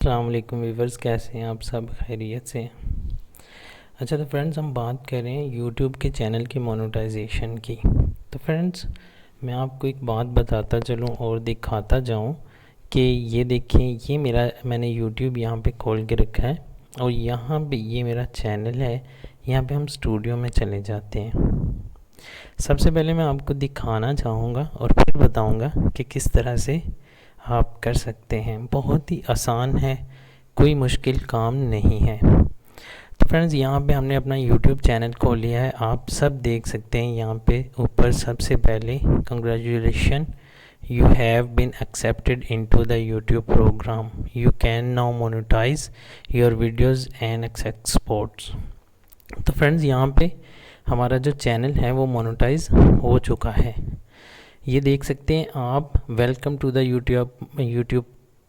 अस्सलाम वालेकुम व्यूवर्स, कैसे हैं आप सब? खैरियत से? अच्छा, तो फ्रेंड्स हम बात करें यूट्यूब के चैनल की मोनेटाइजेशन की। तो फ्रेंड्स मैं आपको एक बात बताता चलूं और दिखाता जाऊं कि ये देखें, ये मैंने यूट्यूब यहाँ पे खोल के रखा है और यहाँ पे ये मेरा चैनल है। यहाँ पे हम स्टूडियो में चले जाते हैं। सबसे पहले मैं आपको दिखाना चाहूँगा और फिर बताऊँगा कि किस तरह से आप कर सकते हैं। बहुत ही आसान है, कोई मुश्किल काम नहीं है। तो फ्रेंड्स यहाँ पे हमने अपना यूट्यूब चैनल खोल लिया है, आप सब देख सकते हैं। यहाँ पे ऊपर सबसे पहले congratulation, you have been accepted into the YouTube program, you can now monetise your videos and exports. तो फ्रेंड्स यहाँ पे हमारा जो चैनल है वो मोनेटाइज हो चुका है, ये देख सकते हैं आप। Welcome to the YouTube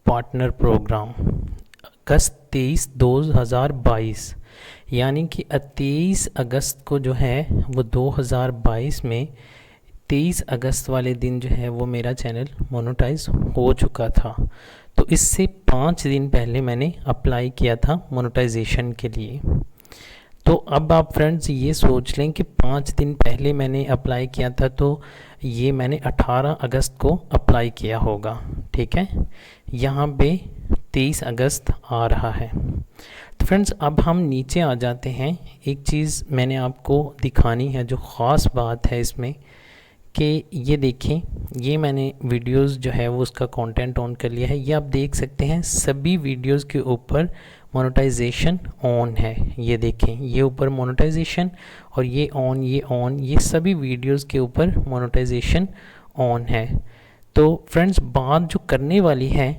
partner programme, अगस्त 23 2022, यानी कि 23 अगस्त को जो है वो 2022 में 23 अगस्त वाले दिन जो है वो मेरा चैनल मोनेटाइज हो चुका था। तो इससे 5 दिन पहले मैंने अप्लाई किया था मोनेटाइजेशन के लिए। तो अब आप फ्रेंड्स ये सोच लें कि 5 दिन पहले मैंने अप्लाई किया था, तो ये मैंने 18 अगस्त को अप्लाई किया होगा, ठीक है। यहाँ पे 23 अगस्त आ रहा है। तो फ्रेंड्स अब हम नीचे आ जाते हैं। एक चीज़ मैंने आपको दिखानी है जो ख़ास बात है इसमें, कि ये देखें, ये मैंने वीडियोस जो है वो उसका कंटेंट ऑन कर लिया है। ये आप देख सकते हैं सभी वीडियोस के ऊपर मोनेटाइजेशन ऑन है। ये देखें, ये ऊपर मोनेटाइजेशन और ये ऑन, ये ऑन, ये सभी वीडियोस के ऊपर मोनेटाइजेशन ऑन है। तो फ्रेंड्स बात जो करने वाली है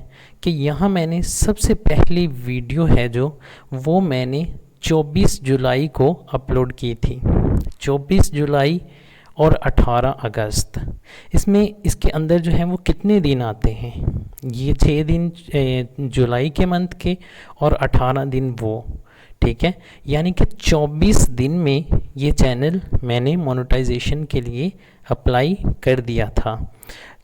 कि यहाँ मैंने सबसे पहली वीडियो है जो वो मैंने 24 जुलाई को अपलोड की थी। 24 जुलाई और 18 अगस्त, इसमें इसके अंदर जो है वो कितने दिन आते हैं? ये 6 दिन जुलाई के मंथ के और 18 दिन वो, ठीक है। यानी कि 24 दिन में ये चैनल मैंने मोनेटाइजेशन के लिए अप्लाई कर दिया था।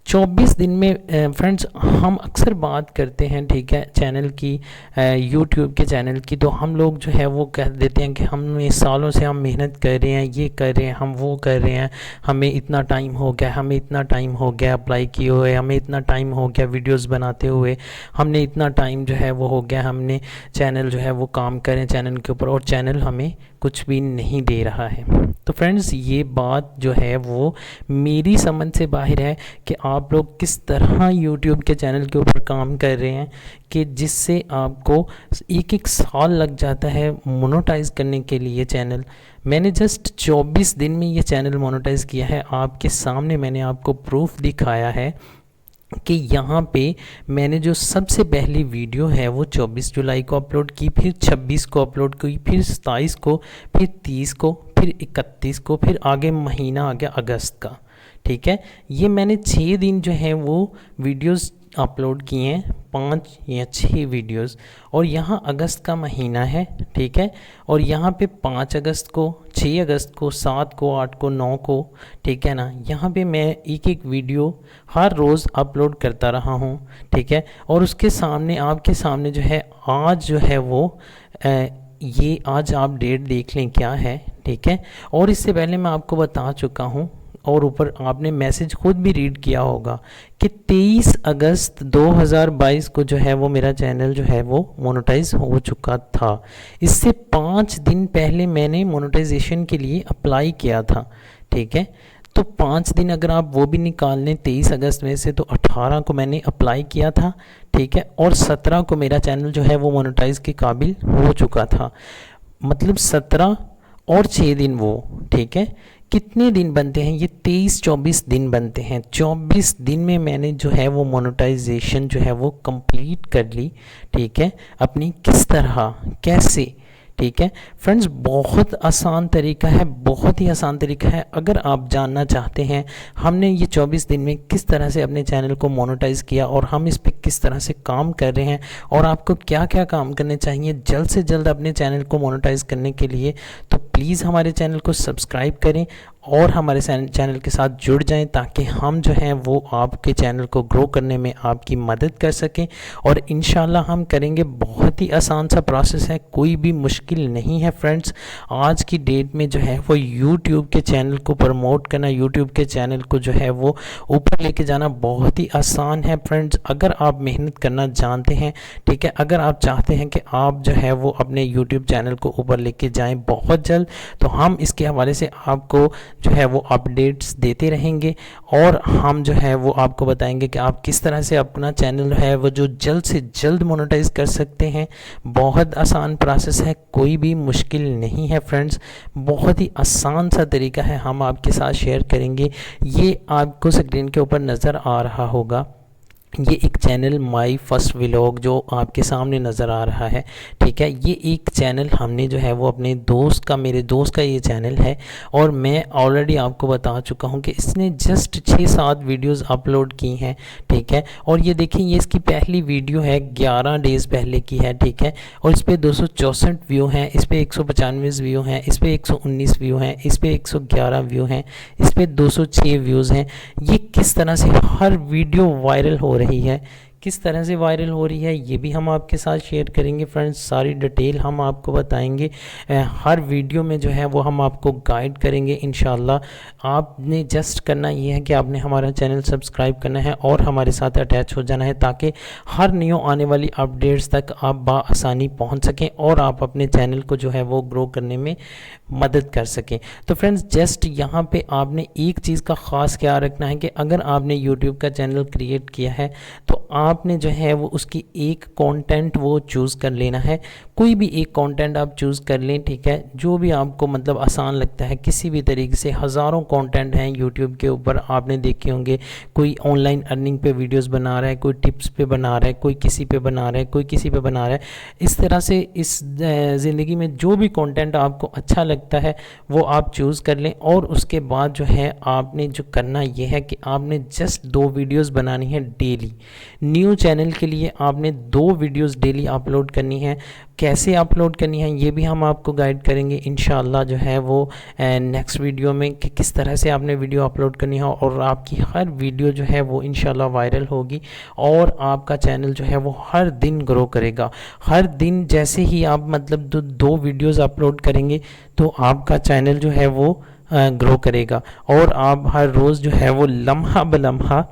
24 दिन में फ्रेंड्स हम अक्सर बात करते हैं, ठीक है, चैनल की, यूट्यूब के चैनल की। तो हम लोग जो है वो कह देते हैं कि हम सालों से हम मेहनत कर रहे हैं, ये कर रहे हैं, हम वो कर रहे हैं, हमें इतना टाइम हो गया, हमें इतना टाइम हो गया अप्लाई किए हुए, हमें इतना टाइम हो गया वीडियोस बनाते हुए, हमने इतना टाइम जो है वो हो गया, हमने चैनल जो है वो काम करें चैनल के ऊपर, और चैनल हमें कुछ भी नहीं दे रहा है। तो फ्रेंड्स ये बात जो है वो मेरी समझ से बाहर है कि आप लोग किस तरह यूट्यूब के चैनल के ऊपर काम कर रहे हैं कि जिससे आपको एक साल लग जाता है मोनेटाइज करने के लिए चैनल। मैंने जस्ट 24 दिन में ये चैनल मोनेटाइज किया है। आपके सामने मैंने आपको प्रूफ दिखाया है कि यहाँ पे मैंने जो सबसे पहली वीडियो है वो 24 जुलाई को अपलोड की, फिर 26 को अपलोड की, फिर 27 को, फिर 30 को, फिर 31 को, फिर आगे महीना आ गया अगस्त का, ठीक है। ये मैंने 6 दिन जो है वो वीडियोस अपलोड किए हैं, 5 या 6 वीडियोस। और यहाँ अगस्त का महीना है, ठीक है। और यहाँ पे 5 अगस्त को, 6 अगस्त को, 7 को, 8 को, 9 को, ठीक है ना। यहाँ पे मैं एक वीडियो हर रोज़ अपलोड करता रहा हूँ, ठीक है। और उसके सामने, आपके सामने जो है आज जो है वो ये आज आप डेट देख लें क्या है, ठीक है। और इससे पहले मैं आपको बता चुका हूँ और ऊपर आपने मैसेज खुद भी रीड किया होगा कि 23 अगस्त 2022 को जो है वो मेरा चैनल जो है वो मोनेटाइज हो चुका था। इससे 5 दिन पहले मैंने मोनेटाइजेशन के लिए अप्लाई किया था, ठीक है। तो 5 दिन अगर आप वो भी निकाल लें 23 अगस्त में से, तो 18 को मैंने अप्लाई किया था, ठीक है। और 17 को मेरा चैनल जो है वो मोनेटाइज के काबिल हो चुका था। मतलब 17 और 6 दिन वो, ठीक है। कितने दिन बनते हैं ये? 23-24 दिन बनते हैं। 24 दिन में मैंने जो है वो मोनेटाइजेशन जो है वो कंप्लीट कर ली, ठीक है। अपनी किस तरह, कैसे, ठीक है फ्रेंड्स, बहुत आसान तरीका है, बहुत ही आसान तरीका है। अगर आप जानना चाहते हैं हमने ये 24 दिन में किस तरह से अपने चैनल को मोनेटाइज किया और हम इस पे किस तरह से काम कर रहे हैं और आपको क्या क्या काम करने चाहिए जल्द से जल्द अपने चैनल को मोनेटाइज करने के लिए, तो प्लीज़ हमारे चैनल को सब्सक्राइब करें और हमारे चैनल के साथ जुड़ जाएं, ताकि हम जो हैं वो आपके चैनल को ग्रो करने में आपकी मदद कर सकें। और इंशाल्लाह हम करेंगे, बहुत ही आसान सा प्रोसेस है, कोई भी मुश्किल नहीं है फ्रेंड्स। आज की डेट में जो है वो यूट्यूब के चैनल को प्रमोट करना, यूट्यूब के चैनल को जो है वो ऊपर लेके जाना बहुत ही आसान है फ्रेंड्स, अगर आप मेहनत करना जानते हैं। ठीक है, अगर आप चाहते हैं कि आप जो है वो अपने यूट्यूब चैनल को ऊपर लेके जाएं बहुत जल्द, तो हम इसके हवाले से आपको जो है वो अपडेट्स देते रहेंगे, और हम जो है वो आपको बताएंगे कि आप किस तरह से अपना चैनल है वो जो जल्द से जल्द मोनेटाइज कर सकते हैं। बहुत आसान प्रोसेस है, कोई भी मुश्किल नहीं है फ्रेंड्स, बहुत ही आसान सा तरीका है, हम आपके साथ शेयर करेंगे। ये आपको स्क्रीन के ऊपर नज़र आ रहा होगा, ये एक चैनल माई फर्स्ट व्लॉग जो आपके सामने नज़र आ रहा है। ठीक है, ये एक चैनल हमने जो है वो अपने दोस्त का, मेरे दोस्त का ये चैनल है, और मैं ऑलरेडी आपको बता चुका हूँ कि इसने जस्ट 6-7 वीडियोस अपलोड की हैं। ठीक है, और ये देखिए, ये इसकी पहली वीडियो है, 11 डेज़ पहले की है। ठीक है, और इस पर 264 व्यू हैं, इस पर 195 व्यू हैं, इस पर 119 व्यू हैं, इस पर 111 व्यू हैं, इस पर 206 व्यूज़ हैं। ये किस तरह से हर वीडियो वायरल हो रही है, किस तरह से वायरल हो रही है, ये भी हम आपके साथ शेयर करेंगे फ्रेंड्स। सारी डिटेल हम आपको बताएंगे, हर वीडियो में जो है वो हम आपको गाइड करेंगे इंशाल्लाह। आपने जस्ट करना ये है कि आपने हमारा चैनल सब्सक्राइब करना है और हमारे साथ अटैच हो जाना है, ताकि हर न्यू आने वाली अपडेट्स तक आप बआसानी पहुंच सकें और आप अपने चैनल को जो है वो ग्रो करने में मदद कर सकें। तो फ्रेंड्स, जस्ट यहाँ पे आपने एक चीज़ का ख़ास ख्याल रखना है कि अगर आपने यूट्यूब का चैनल क्रिएट किया है, तो आपने जो है वो उसकी एक कंटेंट वो चूज़ कर लेना है। कोई भी एक कंटेंट आप चूज़ कर लें, ठीक है, जो भी आपको मतलब आसान लगता है, किसी भी तरीके से। हज़ारों कंटेंट हैं यूट्यूब के ऊपर, आपने देखे होंगे। कोई ऑनलाइन अर्निंग पे वीडियोस बना रहा है, कोई टिप्स पे बना रहा है, कोई किसी पे बना रहा है, कोई किसी पे बना रहा है। इस तरह से इस ज़िंदगी में जो भी कंटेंट आपको अच्छा लगता है वो आप चूज़ कर लें, और उसके बाद जो है आपने जो करना ये है कि आपने जस्ट 2 वीडियोज़ बनानी है डेली। न्यू चैनल के लिए आपने 2 वीडियोस डेली अपलोड करनी है। कैसे अपलोड करनी है ये भी हम आपको गाइड करेंगे इंशाल्लाह जो है वो नेक्स्ट वीडियो में, कि किस तरह से आपने वीडियो अपलोड करनी है, और आपकी हर वीडियो जो है वो इंशाल्लाह वायरल होगी, और आपका चैनल जो है वो हर दिन ग्रो करेगा। हर दिन जैसे ही आप मतलब 2 वीडियोज़ अपलोड करेंगे तो आपका चैनल जो है वो ग्रो करेगा, और आप हर रोज़ जो है वो लम्हा बलम्हा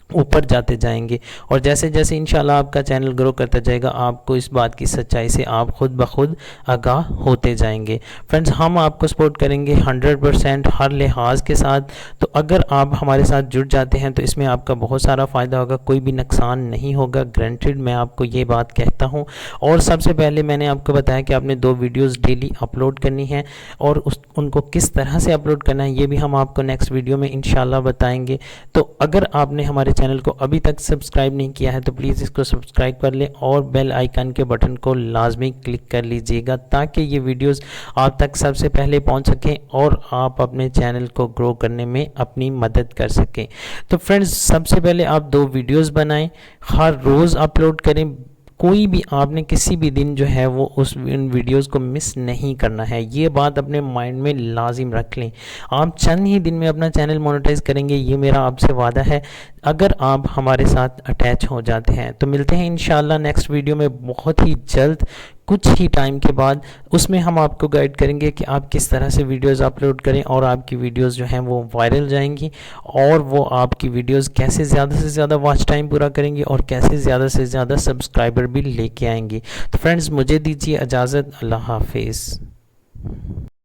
ऊपर जाते जाएंगे। और जैसे जैसे इंशाल्लाह आपका चैनल ग्रो करता जाएगा, आपको इस बात की सच्चाई से आप खुद ब खुद आगाह होते जाएंगे। फ्रेंड्स, हम आपको सपोर्ट करेंगे 100% हर लिहाज के साथ। तो अगर आप हमारे साथ जुड़ जाते हैं तो इसमें आपका बहुत सारा फ़ायदा होगा, कोई भी नुकसान नहीं होगा, ग्रंटेड, मैं आपको ये बात कहता हूँ। और सबसे पहले मैंने आपको बताया कि आपने 2 वीडियोज़ डेली अपलोड करनी है, और उनको किस तरह से अपलोड करना है ये भी हम आपको नेक्स्ट वीडियो में इंशाल्लाह बताएंगे। तो अगर आपने हमारे चैनल को अभी तक सब्सक्राइब नहीं किया है तो प्लीज़ इसको सब्सक्राइब कर लें, और बेल आइकन के बटन को लाजमी क्लिक कर लीजिएगा, ताकि ये वीडियोस आप तक सबसे पहले पहुंच सकें और आप अपने चैनल को ग्रो करने में अपनी मदद कर सकें। तो फ्रेंड्स, सबसे पहले आप 2 वीडियोस बनाएं, हर रोज़ अपलोड करें। कोई भी आपने किसी भी दिन जो है वो इन वीडियोस को मिस नहीं करना है, ये बात अपने माइंड में लाजिम रख लें। आप चंद ही दिन में अपना चैनल मोनेटाइज करेंगे, ये मेरा आपसे वादा है, अगर आप हमारे साथ अटैच हो जाते हैं। तो मिलते हैं इंशाल्लाह नेक्स्ट वीडियो में बहुत ही जल्द, कुछ ही टाइम के बाद। उसमें हम आपको गाइड करेंगे कि आप किस तरह से वीडियोस अपलोड करें, और आपकी वीडियोस जो हैं वो वायरल जाएंगी, और वो आपकी वीडियोस कैसे ज़्यादा से ज़्यादा वॉच टाइम पूरा करेंगी, और कैसे ज़्यादा से ज़्यादा सब्सक्राइबर भी लेके आएंगी। तो फ्रेंड्स, मुझे दीजिए इजाज़त, अल्लाह हाफिज़।